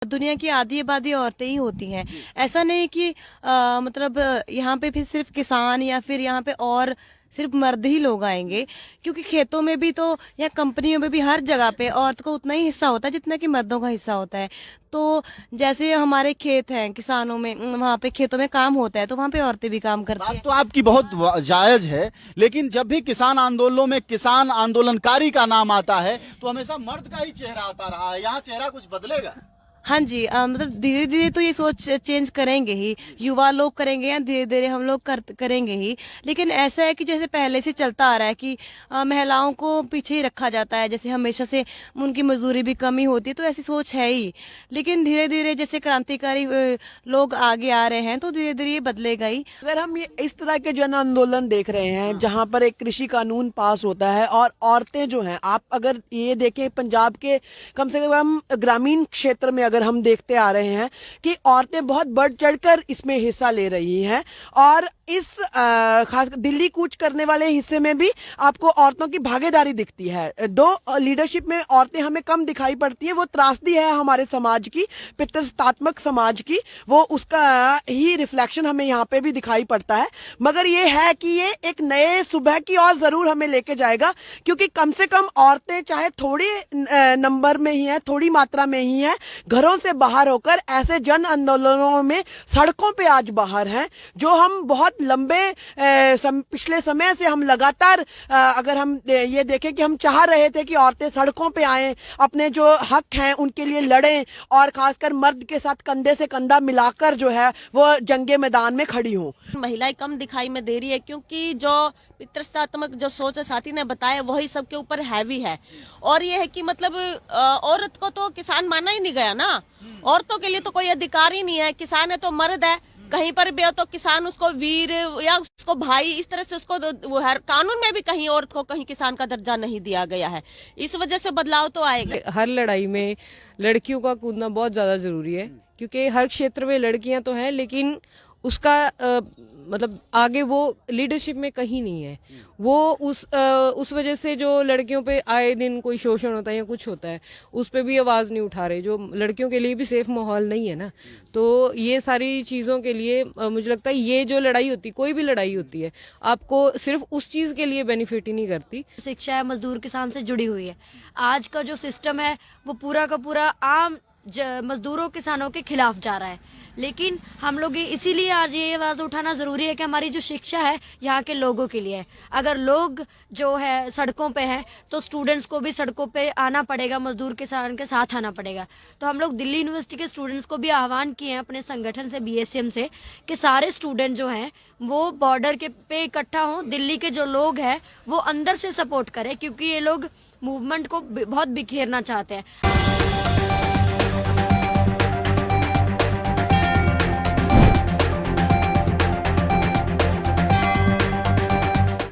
दुनिया की आधी आबादी औरतें ही होती हैं। ऐसा नहीं कि मतलब यहाँ पे फिर सिर्फ किसान या फिर यहाँ पे और सिर्फ मर्द ही लोग आएंगे, क्योंकि खेतों में भी तो या कंपनियों में भी हर जगह पे औरत को उतना ही हिस्सा होता है जितना कि मर्दों का हिस्सा होता है। तो जैसे हमारे खेत हैं, किसानों में वहाँ पे खेतों में काम होता है तो वहाँ पे औरतें भी काम करती बात हैं। तो आपकी बहुत जायज है, लेकिन जब भी किसान आंदोलनों में किसान आंदोलनकारी का नाम आता है तो हमेशा मर्द का ही चेहरा आता रहा है। यहाँ चेहरा कुछ बदलेगा? हाँ जी, मतलब धीरे धीरे तो ये सोच चेंज करेंगे ही, युवा लोग करेंगे या धीरे धीरे हम लोग करेंगे ही। लेकिन ऐसा है कि जैसे पहले से चलता आ रहा है कि महिलाओं को पीछे ही रखा जाता है, जैसे हमेशा से उनकी मजदूरी भी कमी होती है, तो ऐसी सोच है ही। लेकिन धीरे धीरे जैसे क्रांतिकारी लोग आगे आ रहे हैं तो धीरे धीरे ये बदलेगा ही। अगर हम ये इस तरह के जन आंदोलन देख रहे हैं जहां पर एक कृषि कानून पास होता है और औरतें जो हैं, आप अगर ये देखें पंजाब के कम से कम ग्रामीण क्षेत्र में अगर हम देखते आ रहे हैं कि औरतें बहुत बढ़ चढ़कर इसमें हिस्सा ले रही हैं। और इस खास दिल्ली कूच करने वाले हिस्से में भी आपको औरतों की भागीदारी दिखती है। दो लीडरशिप में औरतें हमें कम दिखाई पड़ती है, वो त्रासदी है हमारे समाज की, पितृसत्तात्मक समाज की, वो उसका ही रिफ्लेक्शन हमें यहाँ पे भी दिखाई पड़ता है। मगर ये है कि ये एक नए सुबह की ओर जरूर हमें लेके जाएगा, क्योंकि कम से कम औरतें चाहे थोड़ी नंबर में ही है, थोड़ी मात्रा में ही है, घरों से बाहर होकर ऐसे जन आंदोलनों में सड़कों पे आज बाहर हैं, जो हम बहुत लंबे पिछले समय से हम लगातार अगर हम ये देखें कि हम चाह रहे थे कि औरतें सड़कों पे आएं, अपने जो हक हैं उनके लिए लड़ें और खासकर मर्द के साथ कंधे से कंधा मिलाकर जो है वो जंगे मैदान में खड़ी हों। महिलाएं कम दिखाई में दे रही है, क्योंकि जो पितृसत्तात्मक जो सोच साथी ने बताया वही सबके ऊपर हैवी है। और ये है कि मतलब औरत को तो किसान माना ही नहीं गया ना, औरतों के लिए तो कोई अधिकार ही नहीं है। किसान है तो मर्द है, कहीं पर भी हो तो किसान उसको वीर या उसको भाई, इस तरह से उसको वो हर कानून में भी कहीं औरत को कहीं किसान का दर्जा नहीं दिया गया है। इस वजह से बदलाव तो आएगा। हर लड़ाई में लड़कियों का कूदना बहुत ज्यादा जरूरी है, क्योंकि हर क्षेत्र में लड़कियां तो हैं लेकिन उसका मतलब आगे वो लीडरशिप में कहीं नहीं है। वो उस वजह से जो लड़कियों पे आए दिन कोई शोषण होता है या कुछ होता है उस पे भी आवाज नहीं उठा रहे, जो लड़कियों के लिए भी सेफ माहौल नहीं है ना। तो ये सारी चीजों के लिए मुझे लगता है ये जो लड़ाई होती, कोई भी लड़ाई होती है, आपको सिर्फ उस चीज के लिए बेनिफिट ही नहीं करती। शिक्षा है मजदूर किसान से जुड़ी हुई है। आज का जो सिस्टम है वो पूरा का पूरा आम मजदूरों किसानों के खिलाफ जा रहा है। लेकिन हम लोग इसीलिए आज ये आवाज उठाना जरूरी है कि हमारी जो शिक्षा है यहाँ के लोगों के लिए है। अगर लोग जो है सड़कों पे हैं तो स्टूडेंट्स को भी सड़कों पे आना पड़ेगा, मजदूर किसान के साथ आना पड़ेगा। तो हम लोग दिल्ली यूनिवर्सिटी के स्टूडेंट्स को भी आह्वान किए हैं अपने संगठन से, BSM से, कि सारे स्टूडेंट जो हैं वो बॉर्डर के पे इकट्ठा हों। दिल्ली के जो लोग हैं वो अंदर से सपोर्ट करें, क्योंकि ये लोग मूवमेंट को बहुत बिखेरना चाहते हैं।